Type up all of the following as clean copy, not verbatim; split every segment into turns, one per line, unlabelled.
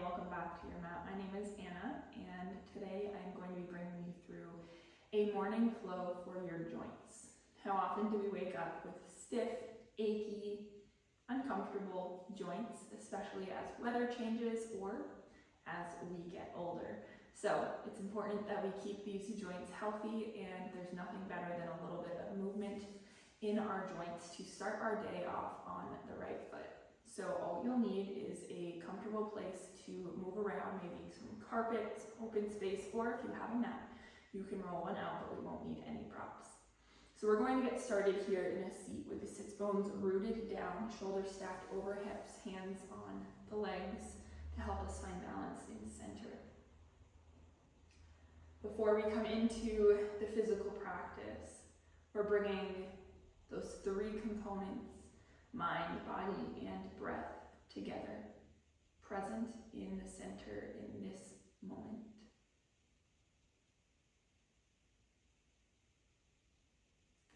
welcome back to your mat. My name is Anna, and today I'm going to be bringing you through a morning flow for your joints. How often do we wake up with stiff, achy, uncomfortable joints, especially as weather changes or as we get older? So it's important that we keep these joints healthy, and there's nothing better than a little bit of movement in our joints to start our day off on the right foot. So all you'll need is a comfortable place to move around, maybe some carpet, open space, or if you have a mat, you can roll one out, but we won't need any props. So we're going to get started here in a seat with the sits bones rooted down, shoulders stacked over hips, hands on the legs to help us find balance in center. Before we come into the physical practice, we're bringing those three components, mind, body, and breath, together, present in the center in this moment.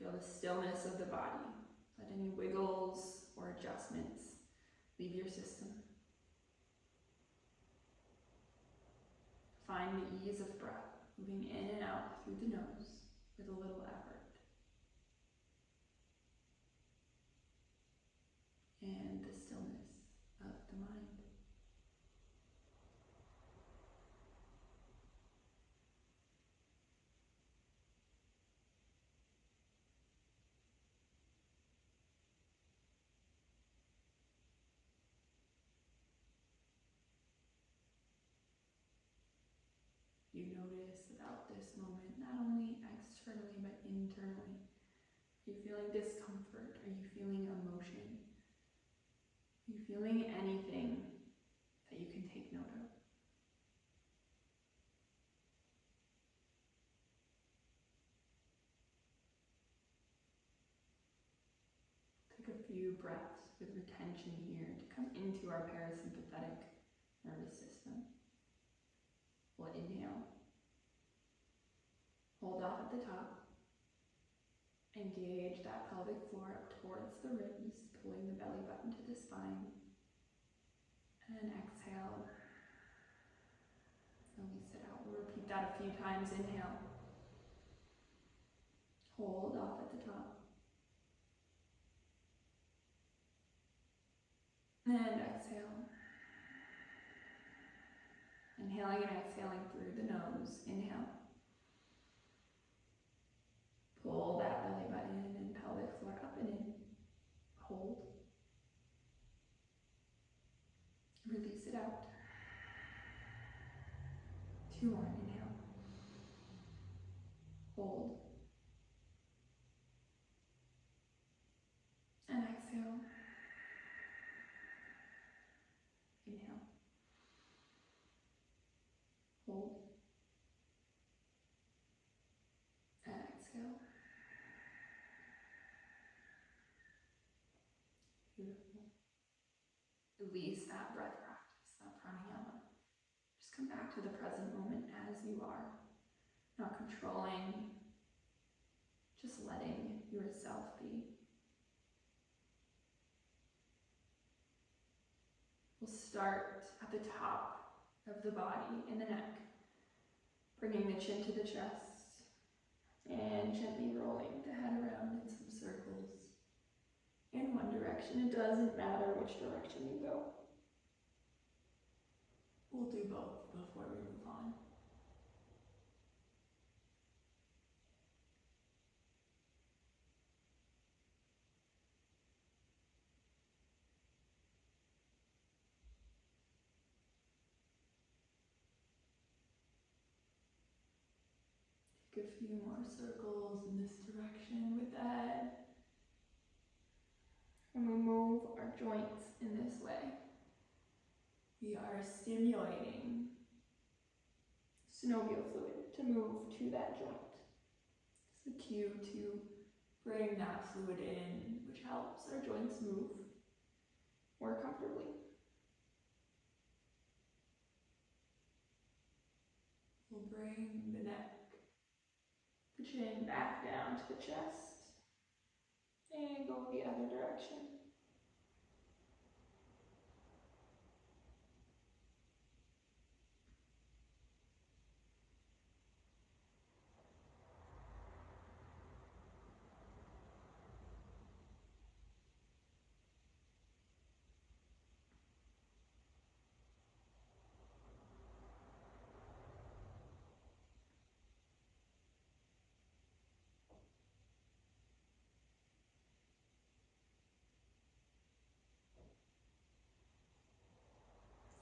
Feel the stillness of the body. Let any wiggles or adjustments leave your system. Find the ease of breath, moving in and out through the nose with a little effort. And the stillness of the mind. You notice about this moment, not only externally but internally. Are you feeling discomfort? Are you feeling emotion? Are you feeling anything that you can take note of? Take a few breaths with retention here to come into our parasympathetic nervous system. We'll inhale. Hold off at the top. Engage that pelvic floor up towards the ribs, pulling the belly button to the spine. And exhale. Release it out. We'll repeat that a few times. Inhale. Hold off at the top. And exhale. Inhaling and exhaling through the nose. Inhale. Pull that belly button and pelvic floor up and in. Hold. Release it out. 2 more. Inhale. Hold. And exhale. Inhale. Hold. And exhale. Beautiful. Release that breath practice, that pranayama. Just come back to the present moment as you are. Not controlling, just letting yourself be. We'll start at the top of the body, in the neck, bringing the chin to the chest, and gently rolling the head around in some circles in one direction. It doesn't matter which direction you go. We'll do both before we move on. Take a few more circles in this direction with the head. And we move our joints in this way. We are stimulating synovial fluid to move to that joint. It's the cue to bring that fluid in, which helps our joints move more comfortably. We'll bring the neck, the chin back down to the chest, and go the other direction.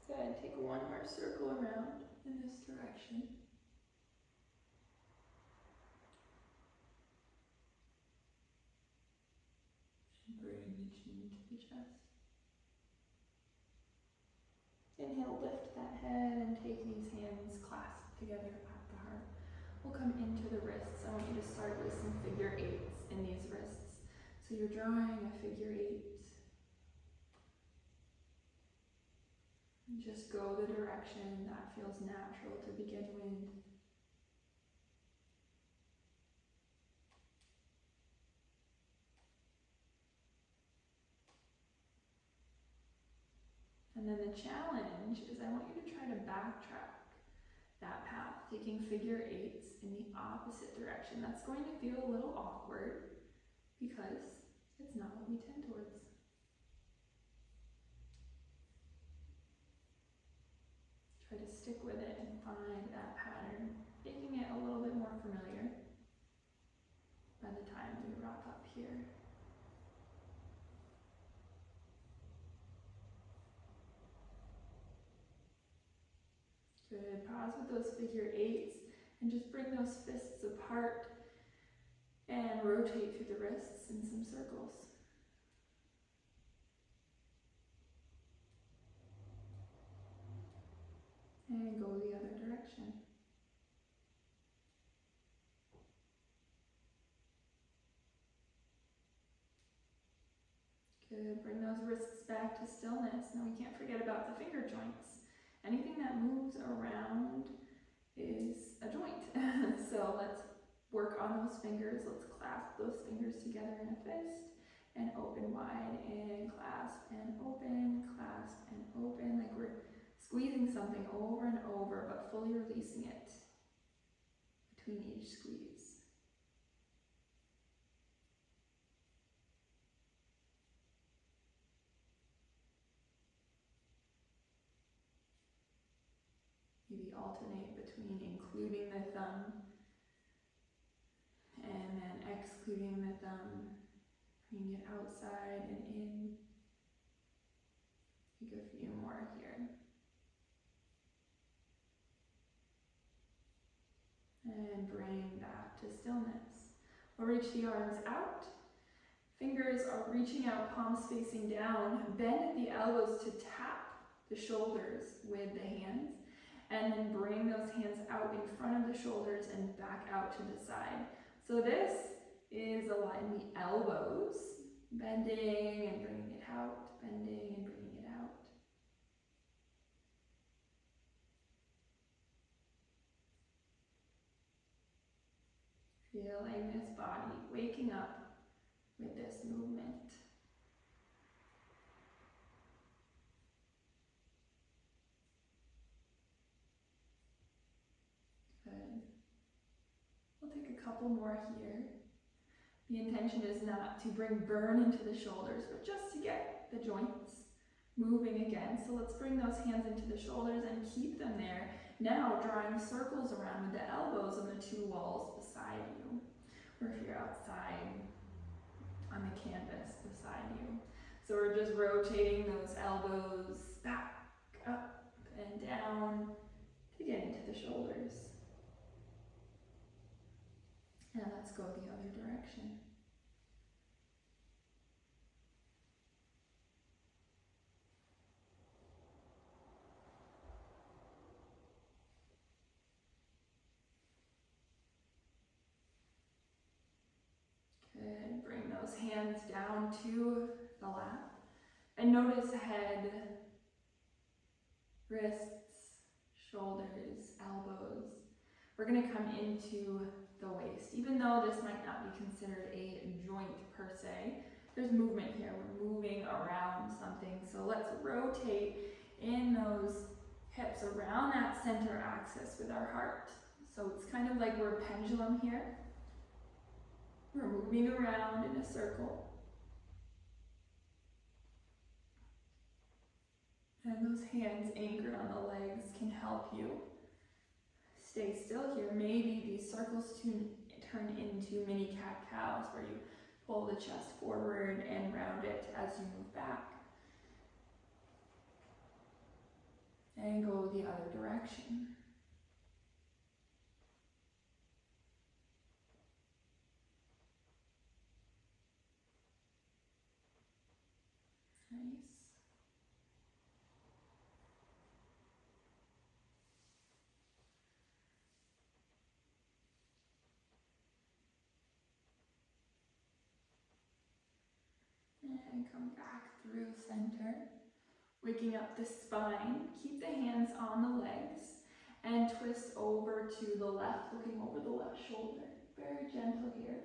Good, take one more circle around in this direction. And bring the chin to the chest. Inhale, lift that head and take these hands clasped together at the heart. We'll come into the wrists. I want you to start with some figure eights in these wrists. So you're drawing a figure eight. And just go the direction that feels natural to begin with. And then the challenge is I want you to try to backtrack that path, taking figure eights in the opposite direction. That's going to feel a little awkward because it's not what we tend towards. Try to stick with it and find that pattern, making it a little bit more familiar by the time we wrap up here. Good, pause with those figure eights and just bring those fists apart and rotate through the wrists in some circles. And go the other direction. Good, bring those wrists back to stillness. Now we can't forget about the finger joints. Anything that moves around is a joint. So let's work on those fingers. Let's clasp those fingers together in a fist and open wide and clasp and open, like we're squeezing something over and over, but fully releasing it between each squeeze. Maybe alternate between including the thumb and then excluding the thumb, bringing it outside and in. Take a few more here. And bring back to stillness. We'll reach the arms out. Fingers are reaching out, palms facing down. Bend at the elbows to tap the shoulders with the hands. And then bring those hands out in front of the shoulders and back out to the side. So this is a lot in the elbows. Bending and bringing it out. Bending and bringing it out. Feeling this body waking up with this movement. Good. We'll take a couple more here. The intention is not to bring burn into the shoulders, but just to get the joints moving again. So let's bring those hands into the shoulders and keep them there. Now drawing circles around with the elbows on the two walls beside you, or if you're outside on the canvas beside you. So we're just rotating those elbows back, up, and down to get into the shoulders. And let's go the other direction. Good, bring those hands down to the lap. And notice head, wrists, shoulders, elbows. We're going to come into the waist. Even though this might not be considered a joint per se, there's movement here. We're moving around something. So let's rotate in those hips around that center axis with our heart. So it's kind of like we're a pendulum here. We're moving around in a circle. And those hands anchored on the legs can help you stay still here. Maybe these circles turn into mini cat-cows where you pull the chest forward and round it as you move back. And go the other direction. Nice. And come back through center. Waking up the spine. Keep the hands on the legs and twist over to the left, looking over the left shoulder. Very gentle here.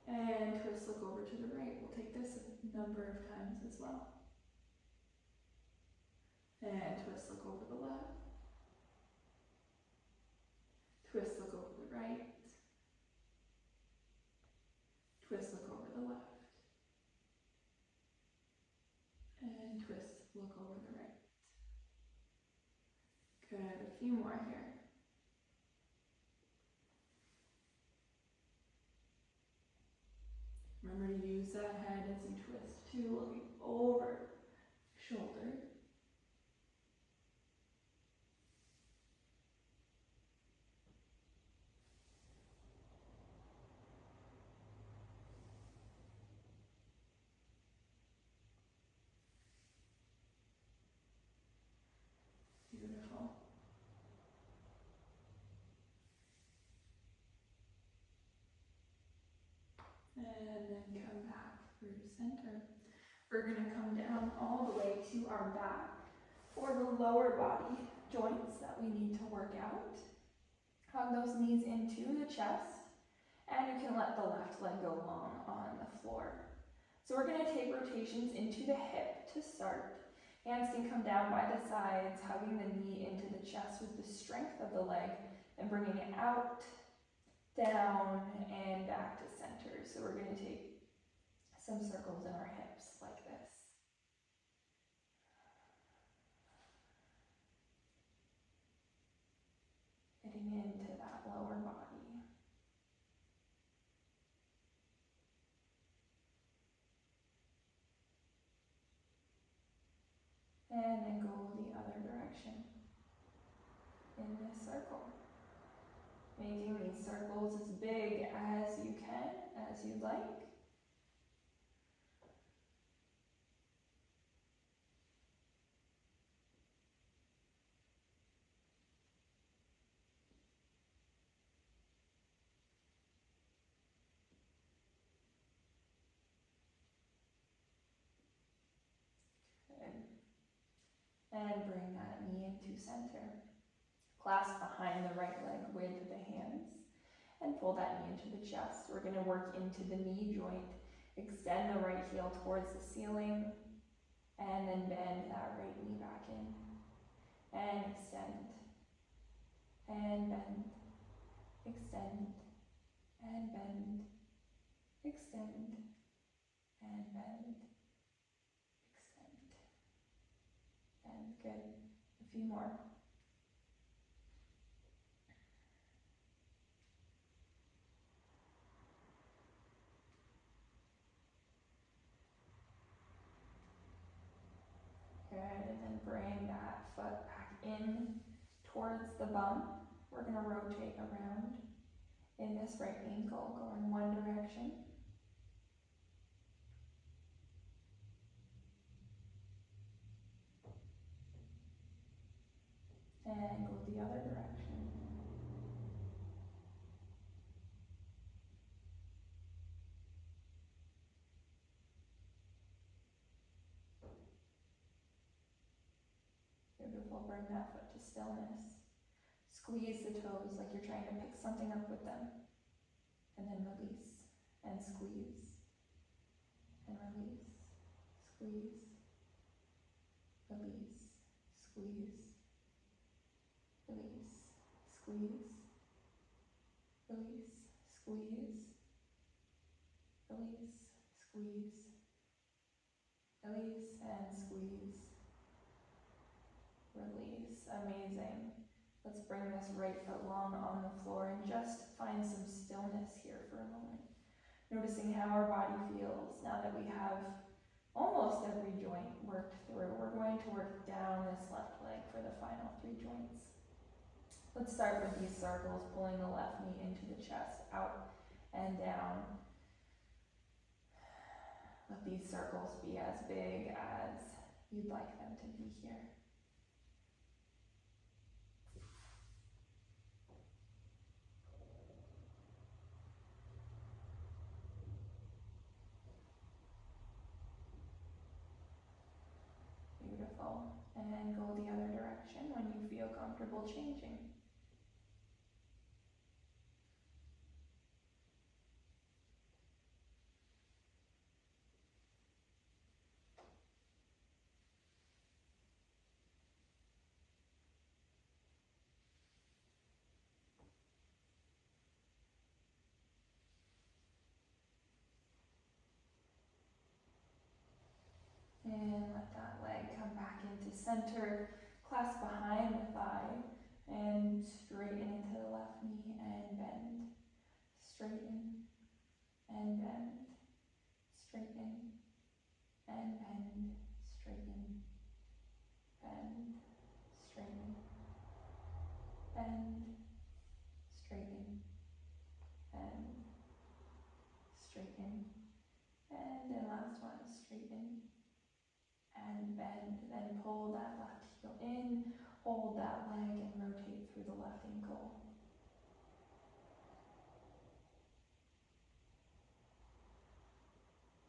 And twist, look over to the right. We'll take this a number of times as well. And twist, look over the left. Twist, look over the right. Twist, look over the left. And twist, look over the right. Good, a few more here. Remember to use that head as you twist too, looking over shoulder. Beautiful. And then come back through center. We're going to come down all the way to our back for the lower body joints that we need to work out. Hug those knees into the chest, and you can let the left leg go long on the floor. So we're going to take rotations into the hip to start. Hands can come down by the sides, hugging the knee into the chest with the strength of the leg and bringing it out, down, and back to center. So we're going to take some circles in our hips like this. Getting into that lower body. And then go the other direction in this circle. Making these circles as big as you can, as you'd like. And bring that knee into center. Clasp behind the right leg with the hands and pull that knee into the chest. We're going to work into the knee joint. Extend the right heel towards the ceiling and then bend that right knee back in. And extend and bend, extend and bend, extend and bend. And good. A few more. Good. And then bring that foot back in towards the bum. We're going to rotate around in this right ankle, going one direction. And go the other direction. Beautiful. Bring that foot to stillness. Squeeze the toes like you're trying to pick something up with them. And then release. And squeeze. And release. Squeeze. Release. Squeeze. Release, squeeze, release, squeeze, release, squeeze, release, and squeeze, release. Amazing. Let's bring this right foot long on the floor and just find some stillness here for a moment. Noticing how our body feels now that we have almost every joint worked through. We're going to work down this left leg for the final 3 joints. Let's start with these circles, pulling the left knee into the chest, out and down. Let these circles be as big as you'd like them to be here. Beautiful. And go the other direction when you feel comfortable changing. And let that leg come back into center. Clasp behind the thigh and straighten into the left knee and bend. Straighten and bend. Straighten and bend. Straighten. Bend. Straighten. Bend. Straighten. Bend. Straighten. And last one, straighten and bend. Then pull that left heel in, hold that leg and rotate through the left ankle.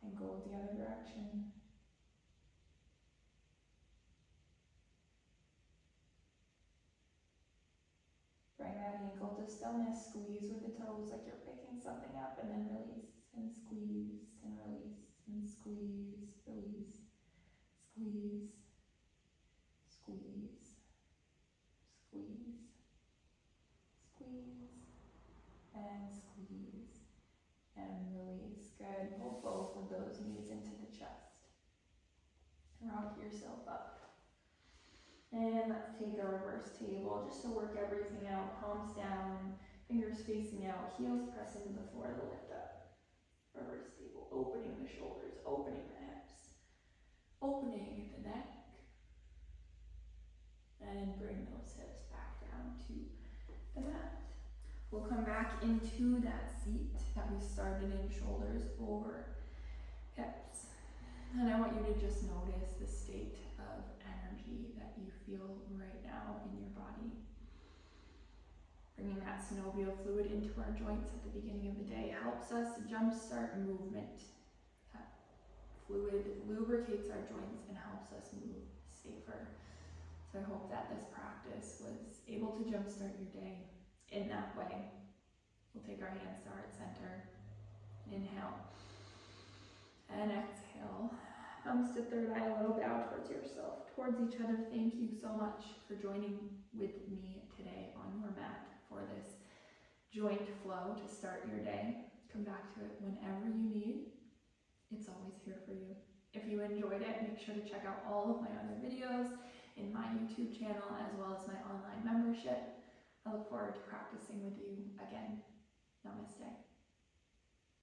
And go the other direction. Bring that ankle to stillness, squeeze with the toes like you're picking something up, and then release and squeeze and release and squeeze, release, squeeze, squeeze, squeeze, squeeze, and squeeze, and release. Good. Pull both of those knees into the chest. Rock yourself up. And let's take a reverse table just to work everything out. Palms down, fingers facing out, heels press into the floor to lift up. Reverse table, opening the shoulders, opening the hips, opening the neck. And bring those hips back down to the mat. We'll come back into that seat that we started in, shoulders over hips. And I want you to just notice the state of energy that you feel right now in your body. Bringing that synovial fluid into our joints at the beginning of the day helps us jumpstart movement. That fluid lubricates our joints and helps us move safer. So I hope that this practice was able to jumpstart your day in that way. We'll take our hands to heart center. Inhale. And exhale. Thumbs to third eye, a little bow towards yourself, towards each other. Thank you so much for joining with me today on your mat for this joint flow to start your day. Come back to it whenever you need. It's always here for you. If you enjoyed it, make sure to check out all of my other videos in my YouTube channel as well as my online membership. I look forward to practicing with you again.